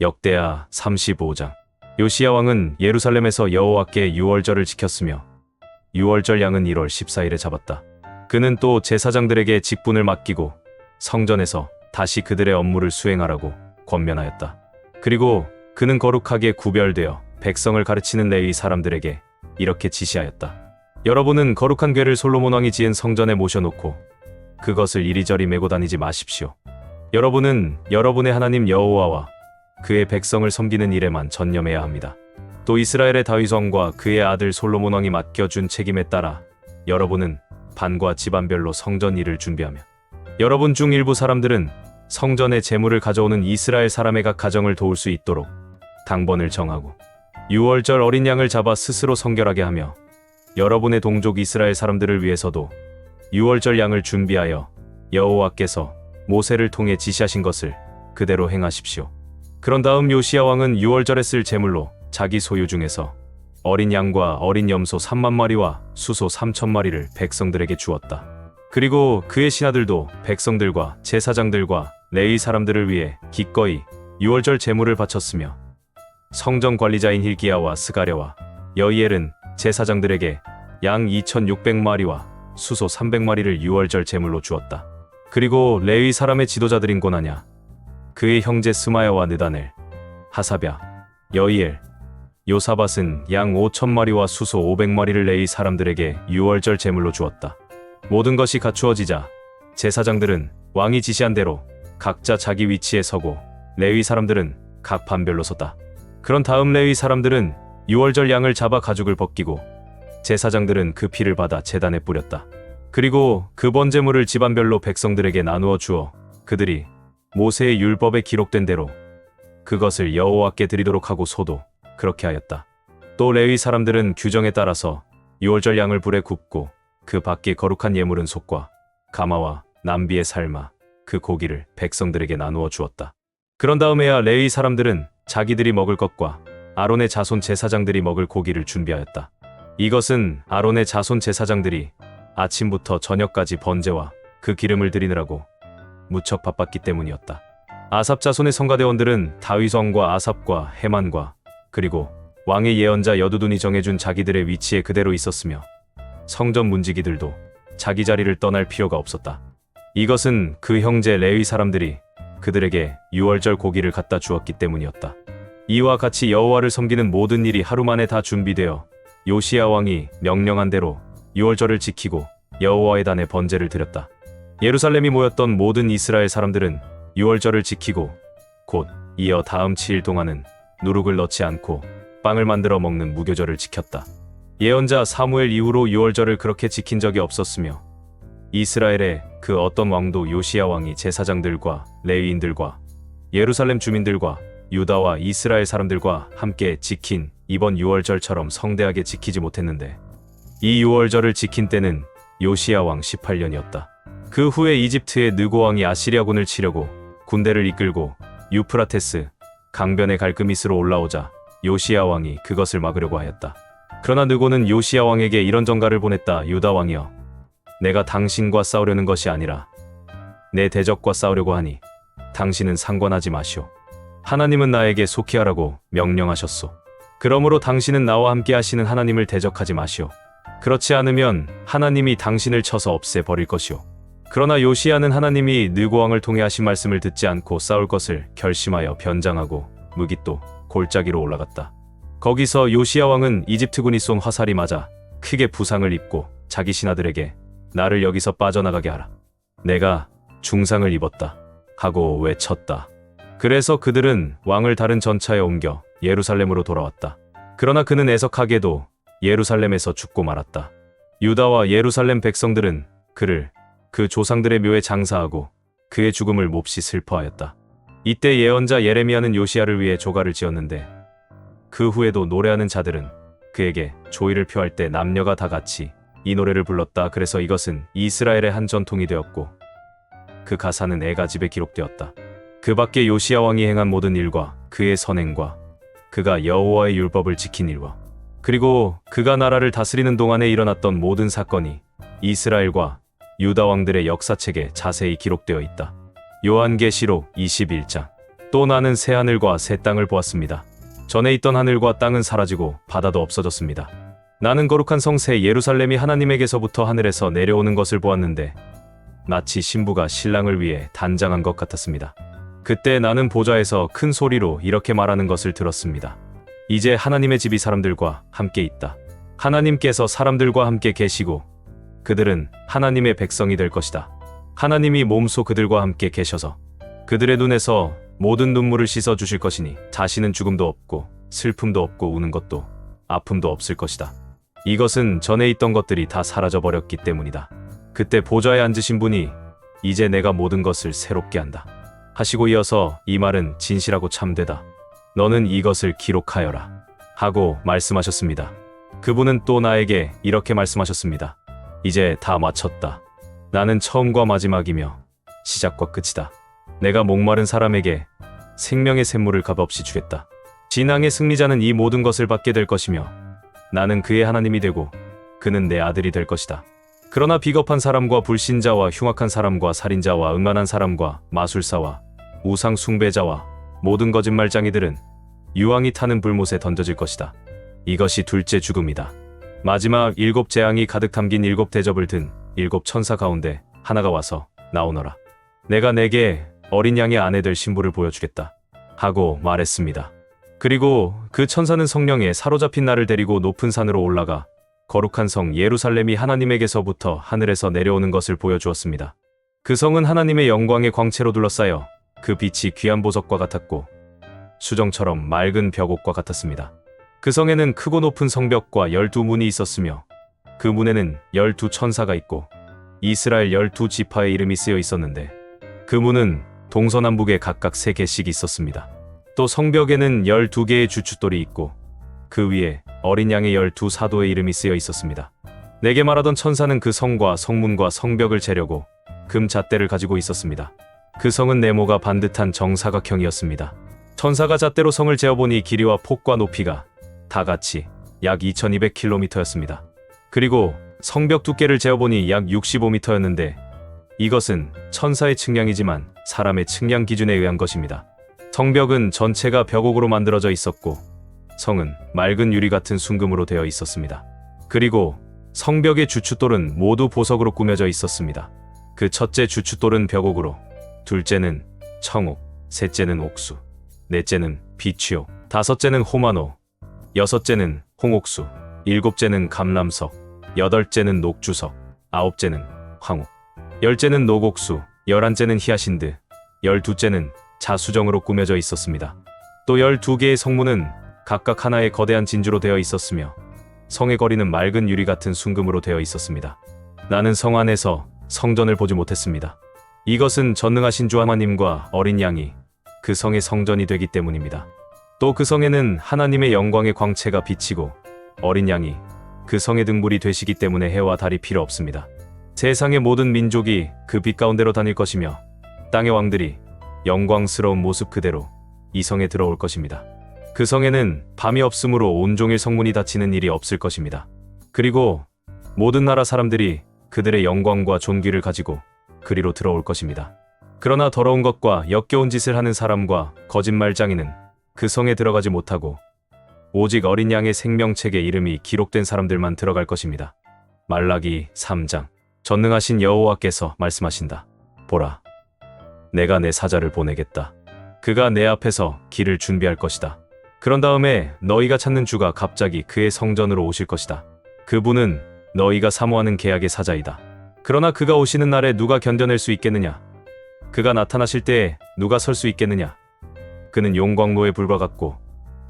역대하 35장. 요시야 왕은 예루살렘에서 여호와께 유월절을 지켰으며 유월절 양은 1월 14일에 잡았다. 그는 또 제사장들에게 직분을 맡기고 성전에서 다시 그들의 업무를 수행하라고 권면하였다. 그리고 그는 거룩하게 구별되어 백성을 가르치는 레위 사람들에게 이렇게 지시하였다. 여러분은 거룩한 궤를 솔로몬 왕이 지은 성전에 모셔놓고 그것을 이리저리 메고 다니지 마십시오. 여러분은 여러분의 하나님 여호와와 그의 백성을 섬기는 일에만 전념해야 합니다. 또 이스라엘의 다윗 왕과 그의 아들 솔로몬 왕이 맡겨준 책임에 따라 여러분은 반과 집안별로 성전 일을 준비하며 여러분 중 일부 사람들은 성전의 제물을 가져오는 이스라엘 사람의 각 가정을 도울 수 있도록 당번을 정하고 유월절 어린 양을 잡아 스스로 성결하게 하며 여러분의 동족 이스라엘 사람들을 위해서도 유월절 양을 준비하여 여호와께서 모세를 통해 지시하신 것을 그대로 행하십시오. 그런 다음 요시야 왕은 유월절에 쓸 제물로 자기 소유 중에서 어린 양과 어린 염소 3만 마리와 수소 3천 마리를 백성들에게 주었다. 그리고 그의 신하들도 백성들과 제사장들과 레위 사람들을 위해 기꺼이 유월절 제물을 바쳤으며 성전 관리자인 힐기야와 스가랴와 여이엘은 제사장들에게 양 2,600마리와 수소 300마리를 유월절 제물로 주었다. 그리고 레위 사람의 지도자들인 고나냐, 그의 형제 스마야와 느다넬, 하사랴, 여이엘, 요사밧은 양 5,000마리와 수소 500마리를 레위 사람들에게 유월절 제물로 주었다. 모든 것이 갖추어지자 제사장들은 왕이 지시한 대로 각자 자기 위치에 서고 레위 사람들은 각 반별로 섰다. 그런 다음 레위 사람들은 유월절 양을 잡아 가죽을 벗기고 제사장들은 그 피를 받아 제단에 뿌렸다. 그리고 그 번제물을 집안별로 백성들에게 나누어 주어 그들이 모세의 율법에 기록된 대로 그것을 여호와께 드리도록 하고 소도 그렇게 하였다. 또 레위 사람들은 규정에 따라서 유월절 양을 불에 굽고 그 밖에 거룩한 예물은 속과 가마와 남비에 삶아 그 고기를 백성들에게 나누어 주었다. 그런 다음에야 레위 사람들은 자기들이 먹을 것과 아론의 자손 제사장들이 먹을 고기를 준비하였다. 이것은 아론의 자손 제사장들이 아침부터 저녁까지 번제와 그 기름을 드리느라고 무척 바빴기 때문이었다. 아삽 자손의 성가대원들은 다윗 왕과 아삽과 헤만과 그리고 왕의 예언자 여두둔이 정해준 자기들의 위치에 그대로 있었으며 성전 문지기들도 자기 자리를 떠날 필요가 없었다. 이것은 그 형제 레위 사람들이 그들에게 유월절 고기를 갖다 주었기 때문이었다. 이와 같이 여호와를 섬기는 모든 일이 하루 만에 다 준비되어 요시야 왕이 명령한 대로 유월절을 지키고 여호와의 단에 번제를 드렸다. 예루살렘이 모였던 모든 이스라엘 사람들은 유월절을 지키고 곧 이어 다음 7일 동안은 누룩을 넣지 않고 빵을 만들어 먹는 무교절을 지켰다. 예언자 사무엘 이후로 유월절을 그렇게 지킨 적이 없었으며 이스라엘의 그 어떤 왕도 요시야 왕이 제사장들과 레위인들과 예루살렘 주민들과 유다와 이스라엘 사람들과 함께 지킨 이번 유월절처럼 성대하게 지키지 못했는데 이 유월절을 지킨 때는 요시야 왕 18년이었다. 그 후에 이집트의 느고 왕이 아시리아군을 치려고 군대를 이끌고 유프라테스 강변의 갈그미스로 올라오자 요시야 왕이 그것을 막으려고 하였다. 그러나 느고는 요시야 왕에게 이런 전가를 보냈다. 유다 왕이여, 내가 당신과 싸우려는 것이 아니라 내 대적과 싸우려고 하니 당신은 상관하지 마시오. 하나님은 나에게 속히 하라고 명령하셨소. 그러므로 당신은 나와 함께 하시는 하나님을 대적하지 마시오. 그렇지 않으면 하나님이 당신을 쳐서 없애버릴 것이오. 그러나 요시야는 하나님이 느고 왕을 통해 하신 말씀을 듣지 않고 싸울 것을 결심하여 변장하고 무깃도 골짜기로 올라갔다. 거기서 요시야 왕은 이집트군이 쏜 화살이 맞아 크게 부상을 입고 자기 신하들에게 나를 여기서 빠져나가게 하라. 내가 중상을 입었다 하고 외쳤다. 그래서 그들은 왕을 다른 전차에 옮겨 예루살렘으로 돌아왔다. 그러나 그는 애석하게도 예루살렘에서 죽고 말았다. 유다와 예루살렘 백성들은 그를 그 조상들의 묘에 장사하고 그의 죽음을 몹시 슬퍼하였다. 이때 예언자 예레미야는 요시야를 위해 조가를 지었는데 그 후에도 노래하는 자들은 그에게 조의를 표할 때 남녀가 다 같이 이 노래를 불렀다. 그래서 이것은 이스라엘의 한 전통이 되었고 그 가사는 애가집에 기록되었다. 그 밖에 요시야 왕이 행한 모든 일과 그의 선행과 그가 여호와의 율법을 지킨 일과 그리고 그가 나라를 다스리는 동안에 일어났던 모든 사건이 이스라엘과 유다 왕들의 역사책에 자세히 기록되어 있다. 요한계시록 21장. 또 나는 새 하늘과 새 땅을 보았습니다. 전에 있던 하늘과 땅은 사라지고 바다도 없어졌습니다. 나는 거룩한 성 새 예루살렘이 하나님에게서부터 하늘에서 내려오는 것을 보았는데 마치 신부가 신랑을 위해 단장한 것 같았습니다. 그때 나는 보좌에서 큰 소리로 이렇게 말하는 것을 들었습니다. 이제 하나님의 집이 사람들과 함께 있다. 하나님께서 사람들과 함께 계시고 그들은 하나님의 백성이 될 것이다. 하나님이 몸소 그들과 함께 계셔서 그들의 눈에서 모든 눈물을 씻어 주실 것이니 다시는 죽음도 없고 슬픔도 없고 우는 것도 아픔도 없을 것이다. 이것은 전에 있던 것들이 다 사라져 버렸기 때문이다. 그때 보좌에 앉으신 분이 이제 내가 모든 것을 새롭게 한다 하시고 이어서 이 말은 진실하고 참되다. 너는 이것을 기록하여라 하고 말씀하셨습니다. 그분은 또 나에게 이렇게 말씀하셨습니다. 이제 다 마쳤다. 나는 처음과 마지막이며 시작과 끝이다. 내가 목마른 사람에게 생명의 샘물을 값없이 주겠다. 진앙의 승리자는 이 모든 것을 받게 될 것이며 나는 그의 하나님이 되고 그는 내 아들이 될 것이다. 그러나 비겁한 사람과 불신자와 흉악한 사람과 살인자와 음란한 사람과 마술사와 우상 숭배자와 모든 거짓말쟁이들은 유황이 타는 불못에 던져질 것이다. 이것이 둘째 죽음이다. 마지막 7 재앙이 가득 담긴 7 대접을 든 7 천사 가운데 하나가 와서 나오너라. 내가 내게 어린 양의 아내 될 신부를 보여주겠다 하고 말했습니다. 그리고 그 천사는 성령에 사로잡힌 나를 데리고 높은 산으로 올라가 거룩한 성 예루살렘이 하나님에게서부터 하늘에서 내려오는 것을 보여주었습니다. 그 성은 하나님의 영광의 광채로 둘러싸여 그 빛이 귀한 보석과 같았고 수정처럼 맑은 벽옥과 같았습니다. 그 성에는 크고 높은 성벽과 12문이 있었으며 그 문에는 12 천사가 있고 이스라엘 12 지파의 이름이 쓰여 있었는데 그 문은 동서남북에 각각 3개씩 있었습니다. 또 성벽에는 12개의 주춧돌이 있고 그 위에 어린 양의 12 사도의 이름이 쓰여 있었습니다. 내게 말하던 천사는 그 성과 성문과 성벽을 재려고 금 잣대를 가지고 있었습니다. 그 성은 네모가 반듯한 정사각형이었습니다. 천사가 잣대로 성을 재어보니 길이와 폭과 높이가 다 같이 약 2200km였습니다. 그리고 성벽 두께를 재어보니 약 65m였는데 이것은 천사의 측량이지만 사람의 측량 기준에 의한 것입니다. 성벽은 전체가 벽옥으로 만들어져 있었고 성은 맑은 유리 같은 순금으로 되어 있었습니다. 그리고 성벽의 주춧돌은 모두 보석으로 꾸며져 있었습니다. 그 첫째 주춧돌은 벽옥으로, 둘째는 청옥, 셋째는 옥수, 넷째는 비취옥, 다섯째는 호마노, 여섯째는 홍옥수, 일곱째는 감람석, 여덟째는 녹주석, 아홉째는 황옥, 열째는 녹옥수, 11째는 히아신드, 12째는 자수정으로 꾸며져 있었습니다. 또 12개의 성문은 각각 하나의 거대한 진주로 되어 있었으며 성의 거리는 맑은 유리 같은 순금으로 되어 있었습니다. 나는 성 안에서 성전을 보지 못했습니다. 이것은 전능하신 주 하나님과 어린 양이 그 성의 성전이 되기 때문입니다. 또 그 성에는 하나님의 영광의 광채가 비치고 어린 양이 그 성의 등불이 되시기 때문에 해와 달이 필요 없습니다. 세상의 모든 민족이 그 빛 가운데로 다닐 것이며 땅의 왕들이 영광스러운 모습 그대로 이 성에 들어올 것입니다. 그 성에는 밤이 없으므로 온종일 성문이 닫히는 일이 없을 것입니다. 그리고 모든 나라 사람들이 그들의 영광과 존귀를 가지고 그리로 들어올 것입니다. 그러나 더러운 것과 역겨운 짓을 하는 사람과 거짓말쟁이는 그 성에 들어가지 못하고 오직 어린 양의 생명책에 이름이 기록된 사람들만 들어갈 것입니다. 말라기 3장. 전능하신 여호와께서 말씀하신다. 보라, 내가 내 사자를 보내겠다. 그가 내 앞에서 길을 준비할 것이다. 그런 다음에 너희가 찾는 주가 갑자기 그의 성전으로 오실 것이다. 그분은 너희가 사모하는 계약의 사자이다. 그러나 그가 오시는 날에 누가 견뎌낼 수 있겠느냐? 그가 나타나실 때에 누가 설 수 있겠느냐? 그는 용광로의 불과 같고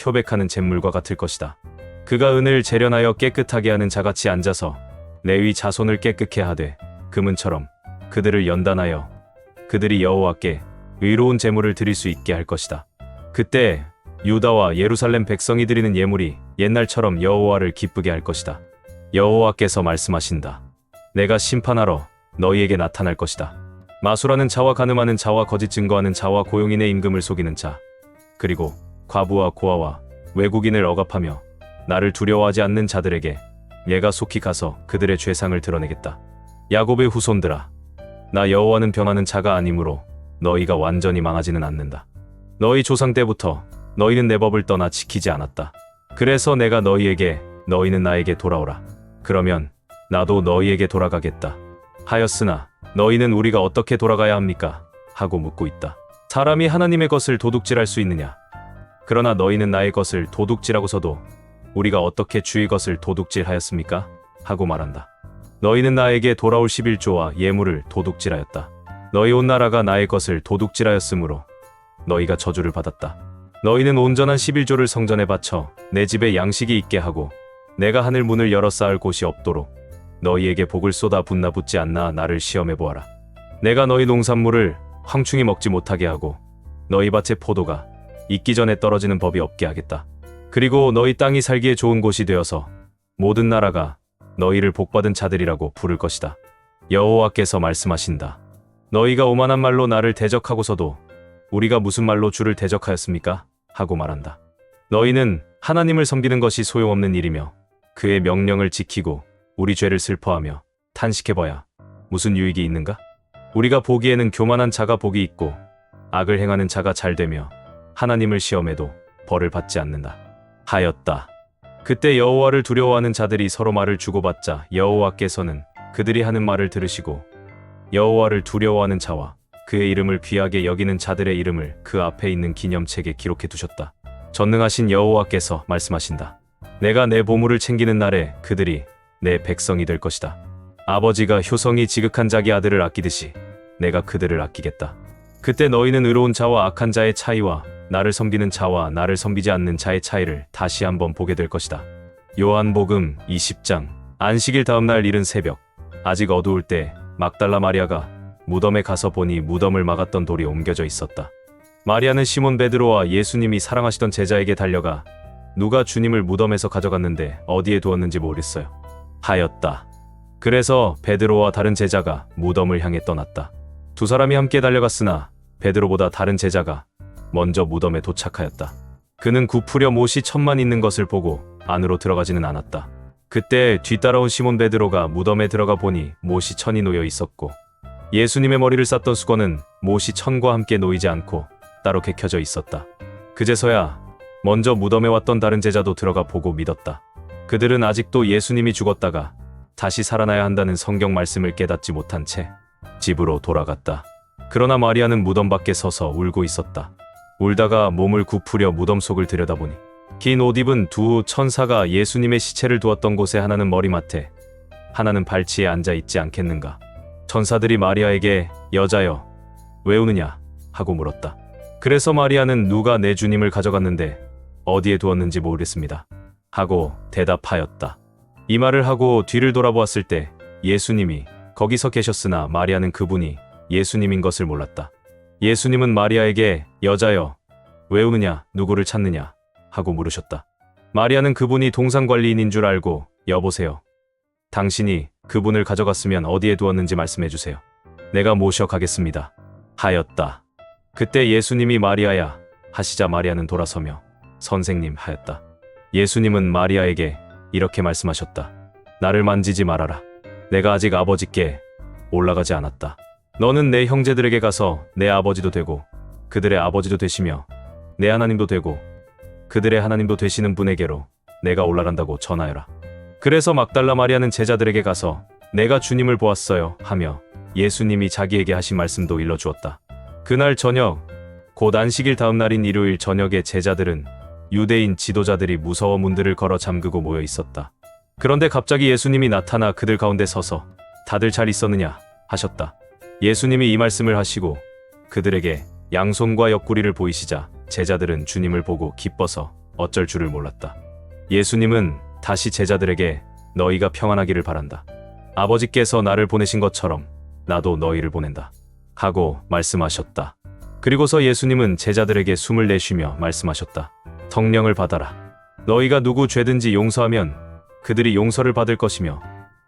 표백하는 잿물과 같을 것이다. 그가 은을 재련하여 깨끗하게 하는 자같이 앉아서 레위 자손을 깨끗게 하되 금은처럼 그들을 연단하여 그들이 여호와께 의로운 제물을 드릴 수 있게 할 것이다. 그때 유다와 예루살렘 백성이 드리는 예물이 옛날처럼 여호와를 기쁘게 할 것이다. 여호와께서 말씀하신다. 내가 심판하러 너희에게 나타날 것이다. 마술하는 자와 간음하는 자와 거짓 증거하는 자와 고용인의 임금을 속이는 자, 그리고 과부와 고아와 외국인을 억압하며 나를 두려워하지 않는 자들에게 내가 속히 가서 그들의 죄상을 드러내겠다. 야곱의 후손들아, 나 여호와는 변하는 자가 아니므로 너희가 완전히 망하지는 않는다. 너희 조상 때부터 너희는 내 법을 떠나 지키지 않았다. 그래서 내가 너희에게 너희는 나에게 돌아오라. 그러면 나도 너희에게 돌아가겠다. 하였으나 너희는 우리가 어떻게 돌아가야 합니까? 하고 묻고 있다. 사람이 하나님의 것을 도둑질할 수 있느냐? 그러나 너희는 나의 것을 도둑질하고서도 우리가 어떻게 주의 것을 도둑질하였습니까? 하고 말한다. 너희는 나에게 돌아올 11조와 예물을 도둑질하였다. 너희 온 나라가 나의 것을 도둑질하였으므로 너희가 저주를 받았다. 너희는 온전한 11조를 성전에 바쳐 내 집에 양식이 있게 하고 내가 하늘 문을 열어 쌓을 곳이 없도록 너희에게 복을 쏟아 붓나 붓지 않나 나를 시험해 보아라. 내가 너희 농산물을 황충이 먹지 못하게 하고 너희 밭의 포도가 익기 전에 떨어지는 법이 없게 하겠다. 그리고 너희 땅이 살기에 좋은 곳이 되어서 모든 나라가 너희를 복받은 자들이라고 부를 것이다. 여호와께서 말씀하신다. 너희가 오만한 말로 나를 대적하고서도 우리가 무슨 말로 주를 대적하였습니까? 하고 말한다. 너희는 하나님을 섬기는 것이 소용없는 일이며 그의 명령을 지키고 우리 죄를 슬퍼하며 탄식해봐야 무슨 유익이 있는가? 우리가 보기에는 교만한 자가 복이 있고 악을 행하는 자가 잘되며 하나님을 시험해도 벌을 받지 않는다. 하였다. 그때 여호와를 두려워하는 자들이 서로 말을 주고받자 여호와께서는 그들이 하는 말을 들으시고 여호와를 두려워하는 자와 그의 이름을 귀하게 여기는 자들의 이름을 그 앞에 있는 기념책에 기록해 두셨다. 전능하신 여호와께서 말씀하신다. 내가 내 보물을 챙기는 날에 그들이 내 백성이 될 것이다. 아버지가 효성이 지극한 자기 아들을 아끼듯이 내가 그들을 아끼겠다. 그때 너희는 의로운 자와 악한 자의 차이와 나를 섬기는 자와 나를 섬기지 않는 자의 차이를 다시 한번 보게 될 것이다. 요한복음 20장. 안식일 다음날 이른 새벽, 아직 어두울 때 막달라 마리아가 무덤에 가서 보니 무덤을 막았던 돌이 옮겨져 있었다. 마리아는 시몬 베드로와 예수님이 사랑하시던 제자에게 달려가 누가 주님을 무덤에서 가져갔는데 어디에 두었는지 모르겠어요. 하였다. 그래서 베드로와 다른 제자가 무덤을 향해 떠났다. 두 사람이 함께 달려갔으나 베드로보다 다른 제자가 먼저 무덤에 도착하였다. 그는 굽으려 못이 천만 있는 것을 보고 안으로 들어가지는 않았다. 그때 뒤따라온 시몬 베드로가 무덤에 들어가 보니 못이 천이 놓여 있었고 예수님의 머리를 쌌던 수건은 못이 천과 함께 놓이지 않고 따로 개켜져 있었다. 그제서야 먼저 무덤에 왔던 다른 제자도 들어가 보고 믿었다. 그들은 아직도 예수님이 죽었다가 다시 살아나야 한다는 성경 말씀을 깨닫지 못한 채 집으로 돌아갔다. 그러나 마리아는 무덤 밖에 서서 울고 있었다. 울다가 몸을 굽으려 무덤 속을 들여다보니 긴 옷 입은 두 천사가 예수님의 시체를 두었던 곳에 하나는 머리맡에 하나는 발치에 앉아 있지 않겠는가. 천사들이 마리아에게 여자여 왜 우느냐 하고 물었다. 그래서 마리아는 누가 내 주님을 가져갔는데 어디에 두었는지 모르겠습니다 하고 대답하였다. 이 말을 하고 뒤를 돌아보았을 때 예수님이 거기서 계셨으나 마리아는 그분이 예수님인 것을 몰랐다. 예수님은 마리아에게 여자여 왜 우느냐 누구를 찾느냐 하고 물으셨다. 마리아는 그분이 동상관리인인 줄 알고 여보세요. 당신이 그분을 가져갔으면 어디에 두었는지 말씀해 주세요. 내가 모셔 가겠습니다. 하였다. 그때 예수님이 마리아야 하시자 마리아는 돌아서며 선생님 하였다. 예수님은 마리아에게 이렇게 말씀하셨다. 나를 만지지 말아라. 내가 아직 아버지께 올라가지 않았다. 너는 내 형제들에게 가서 내 아버지도 되고 그들의 아버지도 되시며 내 하나님도 되고 그들의 하나님도 되시는 분에게로 내가 올라간다고 전하여라. 그래서 막달라 마리아는 제자들에게 가서 내가 주님을 보았어요 하며 예수님이 자기에게 하신 말씀도 일러주었다. 그날 저녁 곧 안식일 다음 날인 일요일 저녁에 제자들은 유대인 지도자들이 무서워 문들을 걸어 잠그고 모여 있었다. 그런데 갑자기 예수님이 나타나 그들 가운데 서서 다들 잘 있었느냐 하셨다. 예수님이 이 말씀을 하시고 그들에게 양손과 옆구리를 보이시자 제자들은 주님을 보고 기뻐서 어쩔 줄을 몰랐다. 예수님은 다시 제자들에게 너희가 평안하기를 바란다. 아버지께서 나를 보내신 것처럼 나도 너희를 보낸다. 하고 말씀하셨다. 그리고서 예수님은 제자들에게 숨을 내쉬며 말씀하셨다. 성령을 받아라. 너희가 누구 죄든지 용서하면 그들이 용서를 받을 것이며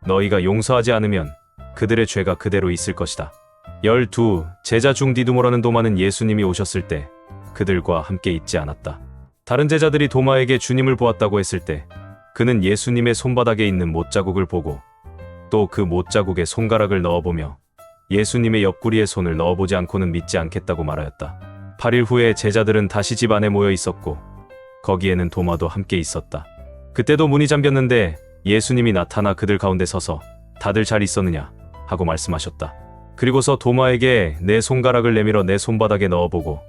너희가 용서하지 않으면 그들의 죄가 그대로 있을 것이다. 12 제자 중 디두모라는 도마는 예수님이 오셨을 때 그들과 함께 있지 않았다. 다른 제자들이 도마에게 주님을 보았다고 했을 때 그는 예수님의 손바닥에 있는 못자국을 보고 또 그 못자국에 손가락을 넣어보며 예수님의 옆구리에 손을 넣어보지 않고는 믿지 않겠다고 말하였다. 8일 후에 제자들은 다시 집 안에 모여 있었고 거기에는 도마도 함께 있었다. 그때도 문이 잠겼는데 예수님이 나타나 그들 가운데 서서 다들 잘 있었느냐 하고 말씀하셨다. 그리고서 도마에게 내 손가락을 내밀어 내 손바닥에 넣어보고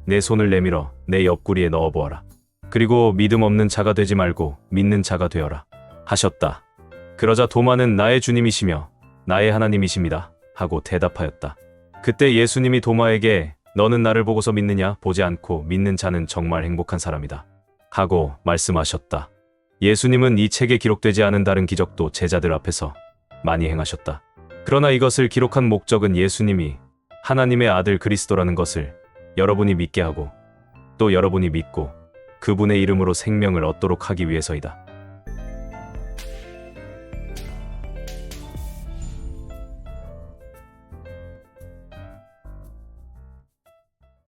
내 손을 내밀어 내 옆구리에 넣어보아라. 그리고 믿음 없는 자가 되지 말고 믿는 자가 되어라 하셨다. 그러자 도마는 나의 주님이시며 나의 하나님이십니다 하고 대답하였다. 그때 예수님이 도마에게 너는 나를 보고서 믿느냐? 보지 않고 믿는 자는 정말 행복한 사람이다 하고 말씀하셨다. 예수님은 이 책에 기록되지 않은 다른 기적도 제자들 앞에서 많이 행하셨다. 그러나 이것을 기록한 목적은 예수님이 하나님의 아들 그리스도라는 것을 여러분이 믿게 하고 또 여러분이 믿고 그분의 이름으로 생명을 얻도록 하기 위해서이다.